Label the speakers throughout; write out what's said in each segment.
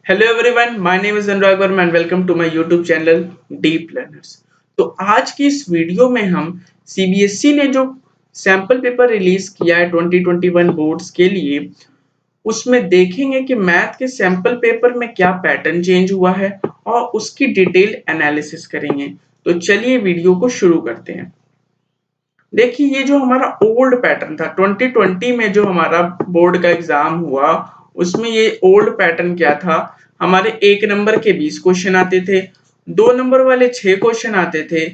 Speaker 1: Hello everyone, my name is Anurag Verma and welcome to my YouTube channel Deep Learners. तो आज की इस video में हम सीबीएसई ने जो सैंपल पेपर रिलीज किया है 2021 बोर्ड्स के लिए, उसमें देखेंगे कि मैथ के सैंपल पेपर में क्या पैटर्न चेंज हुआ है और उसकी डिटेल एनालिसिस करेंगे। तो चलिए वीडियो को शुरू करते हैं। देखिए, ये जो हमारा ओल्ड पैटर्न था 2020 में जो हमारा बोर्ड का एग्जाम हुआ, उसमें ये ओल्ड पैटर्न क्या था। हमारे 1 नंबर के 20 क्वेश्चन आते थे, 2 नंबर वाले 6 क्वेश्चन आते थे,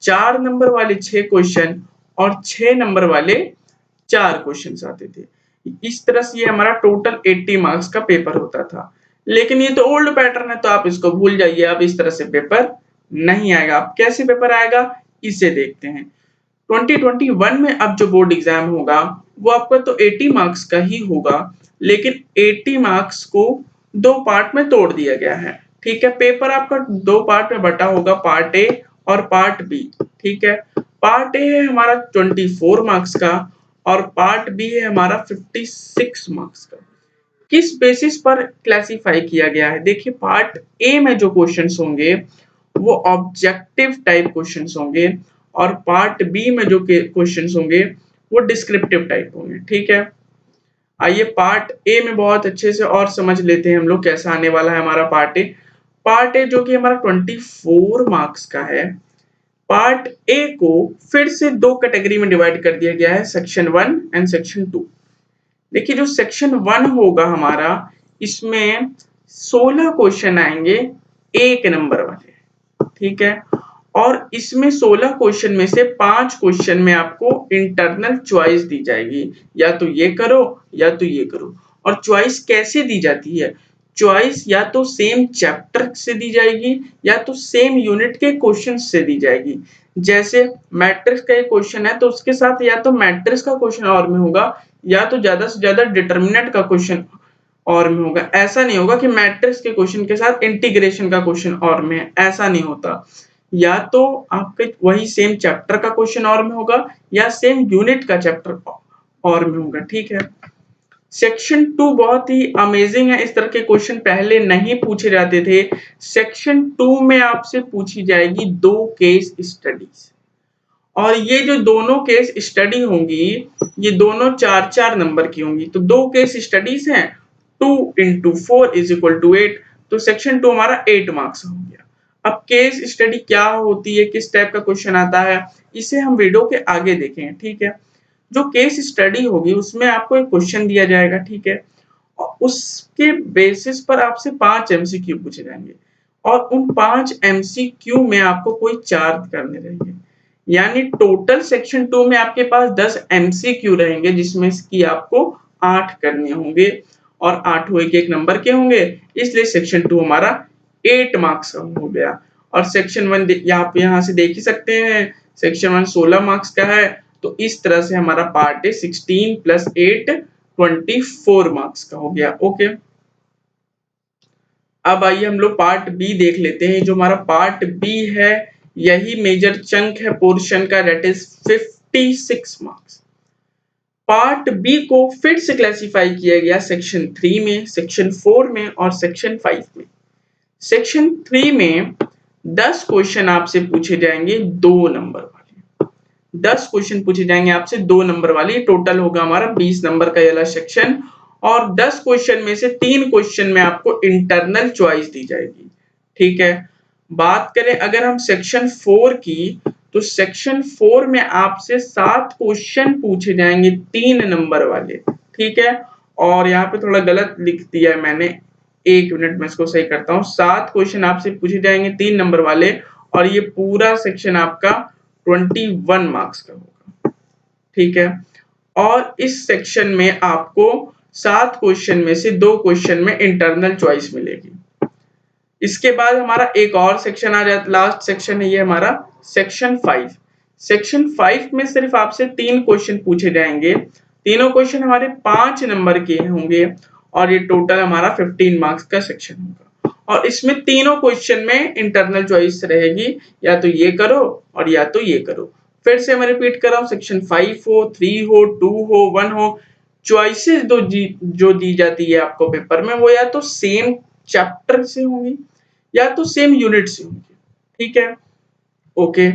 Speaker 1: 4 नंबर वाले 6 क्वेश्चन और 6 नंबर वाले 4 क्वेश्चन आते थे। इस तरह से ये हमारा टोटल 80 मार्क्स का पेपर होता था। लेकिन ये तो ओल्ड पैटर्न है, तो आप इसको भूल जाइए। अब इस तरह से पेपर नहीं आएगा। अब कैसे पेपर आएगा, इसे देखते हैं। 2021 में अब जो बोर्ड एग्जाम होगा, वो आपका तो 80 मार्क्स का ही होगा, लेकिन 80 मार्क्स को 2 पार्ट में तोड़ दिया गया है। ठीक है, पेपर आपका 2 पार्ट में बटा होगा, पार्ट ए और पार्ट बी। ठीक है, पार्ट ए है हमारा 24 मार्क्स का और पार्ट बी है हमारा 56 मार्क्स का। किस बेसिस पर क्लासिफाई किया गया है? देखिए, पार्ट ए में जो क्वेश्चंस होंगे वो ऑब्जेक्टिव टाइप क्वेश्चंस होंगे और पार्ट बी में जो क्वेश्चंस होंगे वो डिस्क्रिप्टिव टाइप होंगे। ठीक है, आइए पार्ट ए में बहुत अच्छे से और समझ लेते हैं हम लोग कैसा आने वाला है हमारा पार्ट ए। पार्ट ए जो कि हमारा 24 मार्क्स का है, पार्ट ए को फिर से 2 कैटेगरी में डिवाइड कर दिया गया है, सेक्शन 1 एंड सेक्शन 2। देखिए, जो सेक्शन 1 होगा हमारा, इसमें 16 क्वेश्चन आएंगे 1 नंबर वाले। ठीक है, और इसमें 16 क्वेश्चन में से 5 क्वेश्चन में आपको इंटरनल चॉइस दी जाएगी, या तो ये करो या तो ये करो। और चॉइस कैसे दी जाती है? चॉइस या तो सेम चैप्टर से दी जाएगी या तो सेम यूनिट के क्वेश्चन से दी जाएगी। जैसे मैट्रिक्स का एक क्वेश्चन है, तो उसके साथ या तो मैट्रिक्स का क्वेश्चन और में होगा या तो ज्यादा से ज्यादा डिटरमिनेंट का क्वेश्चन और में होगा। ऐसा नहीं होगा कि मैट्रिक्स के क्वेश्चन के साथ इंटीग्रेशन का क्वेश्चन और में है, ऐसा नहीं होता। या तो आपके वही सेम चैप्टर का क्वेश्चन और में होगा या सेम यूनिट का चैप्टर और में होगा। ठीक है, सेक्शन 2 बहुत ही अमेजिंग है। इस तरह के क्वेश्चन पहले नहीं पूछे जाते थे। सेक्शन 2 में आपसे पूछी जाएगी 2 केस स्टडीज, और ये जो दोनों केस स्टडी होंगी, ये दोनों 4-4 नंबर की होंगी। तो 2 केस स्टडीज हैं, 2 into 4 is equal to 8। तो सेक्शन 2 हमारा 8 मार्क्स हो गया। अब केस स्टडी क्या होती है, किस टाइप का क्वेश्चन आता है, इसे हम वीडियो के आगे देखेंगे। ठीक है, जो केस स्टडी होगी उसमें आपको एक क्वेश्चन दिया जाएगा। ठीक है, और उसके बेसिस पर आपसे 5 एमसीक्यू पूछे जाएंगे और उन 5 एमसीक्यू में आपको कोई 4 करने रहेंगे। यानी टोटल सेक्शन 2 में आपके पास 10 एमसीक्यू रहेंगे, जिसमें की आपको 8 करने होंगे और 8 हुए के 1 नंबर के होंगे, इसलिए सेक्शन 2 हमारा 8 मार्क्स का हो गया। और सेक्शन 1 आप यहाँ से देख ही सकते हैं, सेक्शन 1 16 मार्क्स का है। तो इस तरह से हमारा पार्ट है 16 + 8 24 मार्क्स का हो गया। ओके, अब आइए हम लोग पार्ट बी देख लेते हैं। जो हमारा पार्ट बी है, यही मेजर चंक है पोर्शन का, that is 56 marks. Part B को फिर से क्लासिफाई किया गया सेक्शन 3 में, सेक्शन 4 में और सेक्शन 5 में। सेक्शन 3 में 10 क्वेश्चन आपसे पूछे जाएंगे 2 नंबर वाले। 10 क्वेश्चन पूछे जाएंगे आपसे 2 नंबर वाले। टोटल होगा हमारा 20 नंबर का ये वाला सेक्शन। और 10 क्वेश्चन में से 3 क्वेश्चन में आपको इंटरनल चॉइस दी जाएगी। ठीक है, बात करें अगर हम सेक्शन 4 की, तो सेक्शन 4 में आपसे 7 क्वेश्चन पूछे जाएंगे 3 नंबर वाले। ठीक है, और यहाँ पे थोड़ा गलत लिख दिया है मैंने, 1 मिनट में इसको सही करता हूँ। 7 क्वेश्चन आपसे पूछे जाएंगे 3 नंबर वाले, और ये पूरा सेक्शन आपका 21 मार्क्स का होगा। ठीक है, और इस सेक्शन में आपको 7 क्वेश्चन में से 2 क्वेश्चन में इंटरनल चॉइस मिलेगी। इसके बाद हमारा एक और सेक्शन आ जाता, लास्ट सेक्शन है ये हमारा सेक्शन 5। सेक्शन 5 में सिर्फ आपसे 3 क्वेश्चन पूछे जाएंगे। तीनों क्वेश्चन हमारे 5 नंबर के होंगे और ये टोटल हमारा 15 मार्क्स का सेक्शन होगा। और इसमें तीनों क्वेश्चन में इंटरनल चॉइस रहेगी, या तो ये करो और या तो ये करो। फिर से मैं रिपीट कर रहा हूँ, सेक्शन 5 हो, 3 हो, 2 हो, 1 हो, चॉइसेस जो दी जाती है आपको पेपर में, वो या तो सेम चैप्टर से होंगी या तो सेम यूनिट से होंगी। ठीक है, ओके।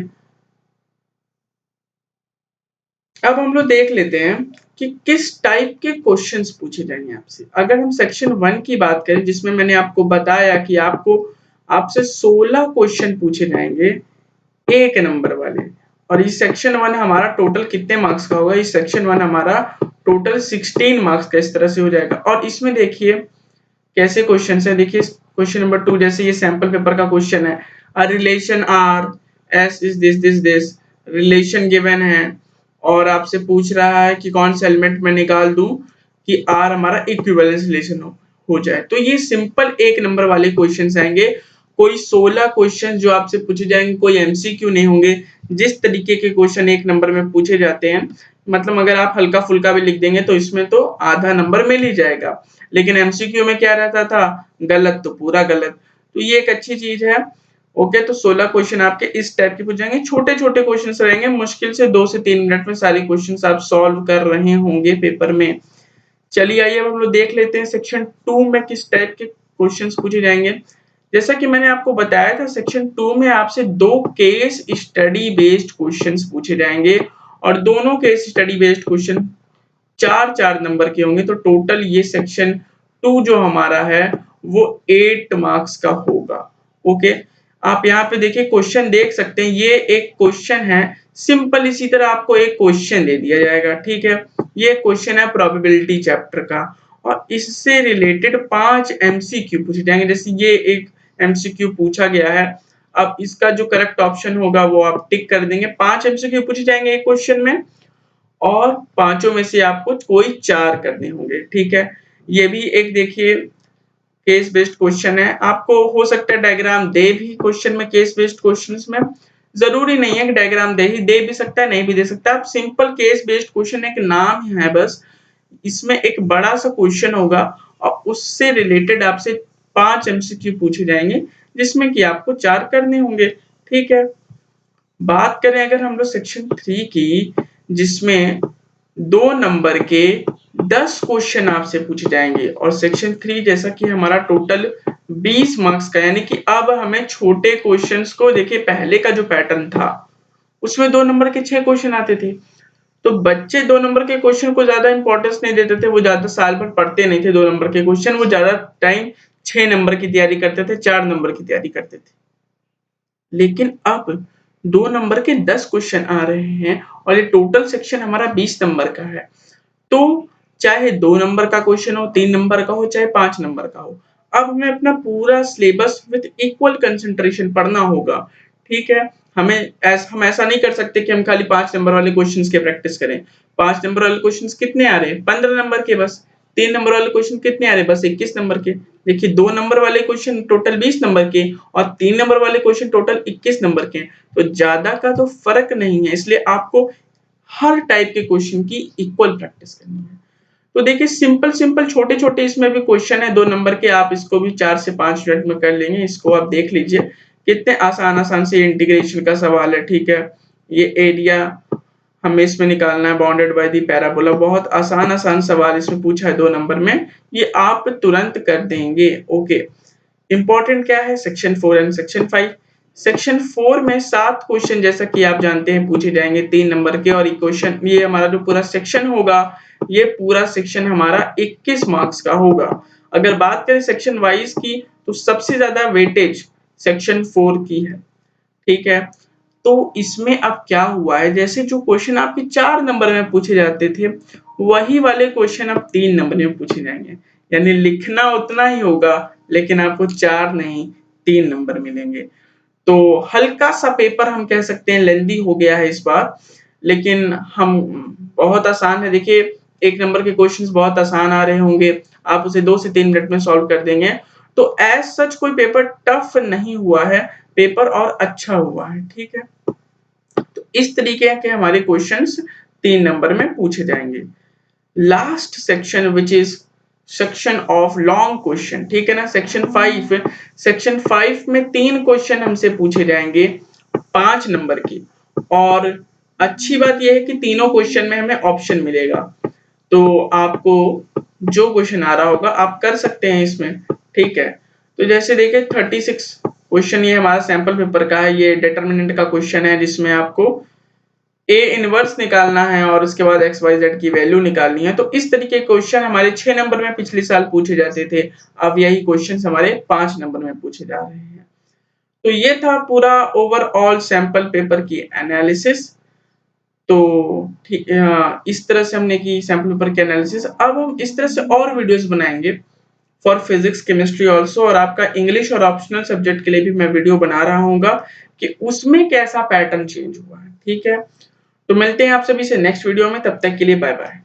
Speaker 1: अब हम लोग देख लेते हैं कि किस टाइप के क्वेश्चंस पूछे जाएंगे आपसे। अगर हम सेक्शन 1 की बात करें, जिसमें मैंने आपको बताया कि आपसे 16 क्वेश्चन पूछे जाएंगे 1 नंबर वाले, और इस सेक्शन 1 हमारा टोटल कितने मार्क्स का होगा? इस सेक्शन 1 हमारा टोटल 16 मार्क्स का इस तरह से हो जाएगा। और इसमें देखिए कैसे क्वेश्चन है। देखिए क्वेश्चन नंबर 2, जैसे ये सैंपल पेपर का क्वेश्चन है, a relation R S is this relation given है, और आपसे पूछ रहा है कि कौन सा एलिमेंट मैं निकाल दूं कि आर हमारा इक्विवेलेंस रिलेशन हो जाए। तो ये सिंपल 1 नंबर वाले क्वेश्चन आएंगे। कोई 16 क्वेश्चन जो आपसे पूछे जाएंगे, कोई एमसीक्यू नहीं होंगे। जिस तरीके के क्वेश्चन 1 नंबर में पूछे जाते हैं, मतलब अगर आप हल्का फुल्का भी लिख देंगे तो इसमें तो आधा नंबर मिल ही जाएगा, लेकिन एमसीक्यू में क्या रहता था? गलत तो पूरा गलत। तो ये एक अच्छी चीज है। ओके, तो 16 क्वेश्चन आपके इस टाइप के पूछ जाएंगे। छोटे छोटे क्वेश्चन रहेंगे, मुश्किल से 2 से 3 मिनट में सारे क्वेश्चन आप सॉल्व कर रहे होंगे पेपर में। चलिए आइए अब हम लोग देख लेते हैं सेक्शन 2 में किस टाइप के क्वेश्चन पूछे जाएंगे। जैसा कि मैंने आपको बताया था, सेक्शन 2 में आपसे 2 केस स्टडी बेस्ड क्वेश्चंस पूछे जाएंगे, और दोनों case study based question 4-4 number के होंगे। तो टोटल ये सेक्शन 2 जो हमारा है वो 8 मार्क्स का होगा। ओके, आप यहाँ पे देखिए क्वेश्चन देख सकते हैं। ये एक क्वेश्चन है सिंपल, इसी तरह आपको एक क्वेश्चन दे दिया जाएगा। ठीक है, ये क्वेश्चन है प्रोबेबिलिटी चैप्टर का, और इससे रिलेटेड 5 एमसीक्यू पूछे जाएंगे। जैसे ये एक एमसीक्यू पूछा गया है, अब इसका जो करेक्ट ऑप्शन होगा वो आप टिक कर देंगे। 5 एमसीक्यू पूछे जाएंगे एक क्वेश्चन में, और पांचों में से आपको कोई 4 करने होंगे। ठीक है, ये भी एक देखिए केस बेस्ड क्वेश्चन है। आपको हो सकता है डायग्राम दे भी क्वेश्चन में, केस बेस्ड क्वेश्चंस में जरूरी नहीं है कि डायग्राम दे भी सकता है, नहीं भी दे सकता। आप सिंपल केस बेस्ड क्वेश्चन एक नाम ही है बस। इसमें एक बड़ा सा क्वेश्चन होगा और उससे रिलेटेड आपसे 5 एमसीक्यू पूछे जाएंगे, जिसमें कि आपको 4 करने होंगे। ठीक है, बात करें अगर हम लोग सेक्शन 3 की, जिसमें 2 नंबर के 10 क्वेश्चन आपसे पूछे जाएंगे, और सेक्शन 3 जैसा कि हमारा टोटल 20 मार्क्स का, यानी कि अब हमें छोटे क्वेश्चंस को, देखिए पहले का जो पैटर्न था उसमें 2 नंबर के 6 क्वेश्चन आते थे, तो बच्चे 2 नंबर के क्वेश्चन को ज्यादा इंपॉर्टेंस नहीं देते थे, वो ज्यादा साल भर पढ़ते नहीं थे 2 नंबर के क्वेश्चन, वो ज्यादा टाइम 6 नंबर की तैयारी करते थे, 4 नंबर की तैयारी करते थे। लेकिन अब 2 नंबर के 10 क्वेश्चन आ रहे हैं, और ये टोटल सेक्शन हमारा 20 नंबर का है। तो चाहे 2 नंबर का क्वेश्चन हो, 3 नंबर का हो, चाहे 5 नंबर का हो, अब हमें अपना पूरा सिलेबस विद इक्वल कंसंट्रेशन पढ़ना होगा। ठीक है, हम ऐसा नहीं कर सकते कि हम खाली 5 नंबर वाले क्वेश्चंस के प्रैक्टिस करें। 5 नंबर वाले क्वेश्चंस कितने आ रहे हैं? 15 नंबर के बस। 3 नंबर वाले क्वेश्चन कितने आ रहे हैं? बस 21 नंबर के। देखिए 2 नंबर वाले क्वेश्चन टोटल 20 नंबर के, और 3 नंबर वाले क्वेश्चन टोटल 21 नंबर के, तो ज्यादा का तो फर्क नहीं है। इसलिए आपको हर टाइप के क्वेश्चन की इक्वल प्रैक्टिस करनी है। तो देखिए सिंपल सिंपल छोटे छोटे इसमें भी क्वेश्चन है 2 नंबर के, आप इसको भी 4 से 5 मिनट में कर लेंगे। इसको आप देख लीजिए कितने आसान आसान से इंटीग्रेशन का सवाल है। ठीक है, ये एरिया हमें इसमें निकालना है बाउंडेड बाय द पैराबोला। बहुत आसान आसान सवाल इसमें पूछा है 2 नंबर में, ये आप तुरंत कर देंगे। ओके, इंपॉर्टेंट क्या है? Section 4 and section 5। सेक्शन 4 में 7 क्वेश्चन जैसा कि आप जानते हैं पूछे जाएंगे 3 नंबर के, और क्वेश्चन ये हमारा जो पूरा सेक्शन होगा, ये पूरा सेक्शन हमारा 21 मार्क्स का होगा। अगर बात करें सेक्शन वाइज की, तो सबसे ज्यादा वेटेज सेक्शन 4 की है। ठीक है, तो इसमें अब क्या हुआ है, जैसे जो क्वेश्चन आपके 4 नंबर में पूछे जाते थे, वही वाले क्वेश्चन अब 3 नंबर में पूछे जाएंगे। यानी लिखना उतना ही होगा, लेकिन आपको 4 नहीं 3 नंबर मिलेंगे। तो हल्का सा पेपर हम कह सकते हैं लेंदी हो गया है इस बार, लेकिन हम बहुत आसान है। देखिए 1 नंबर के क्वेश्चंस बहुत आसान आ रहे होंगे, आप उसे 2 से 3 मिनट में सॉल्व कर देंगे। तो एज सच कोई पेपर टफ नहीं हुआ है, पेपर और अच्छा हुआ है। ठीक है, तो इस तरीके के हमारे क्वेश्चंस 3 नंबर में पूछे जाएंगे। Last section which is section of long question. ठीक है ना, सेक्शन 5। सेक्शन 5 में 3 क्वेश्चन हमसे पूछे जाएंगे 5 नंबर की, और अच्छी बात यह है कि तीनों क्वेश्चन में हमें ऑप्शन मिलेगा, तो आपको जो क्वेश्चन आ रहा होगा आप कर सकते हैं इसमें। ठीक है, तो जैसे देखिए 36 क्वेश्चन ये हमारा सैंपल पेपर का है। ये डिटरमिनेंट का क्वेश्चन है जिसमें आपको ए इनवर्स निकालना है और उसके बाद एक्स वाई जेड की वैल्यू निकालनी है। तो इस तरीके के क्वेश्चन हमारे 6 नंबर में पिछले साल पूछे जाते थे। अब यही क्वेश्चन हमारे 5 नंबर में पूछे जा रहे हैं। तो ये था पूरा ओवरऑल सैंपल पेपर की एनालिसिस। तो ठीक इस तरह से हमने की सैंपल पेपर की एनालिसिस। अब हम इस तरह से और वीडियोस बनाएंगे फॉर फिजिक्स केमिस्ट्री आल्सो, और आपका इंग्लिश और ऑप्शनल सब्जेक्ट के लिए भी मैं वीडियो बना रहा हूँगा कि उसमें कैसा पैटर्न चेंज हुआ है। ठीक है, तो मिलते हैं आप सभी से नेक्स्ट वीडियो में, तब तक के लिए बाय बाय।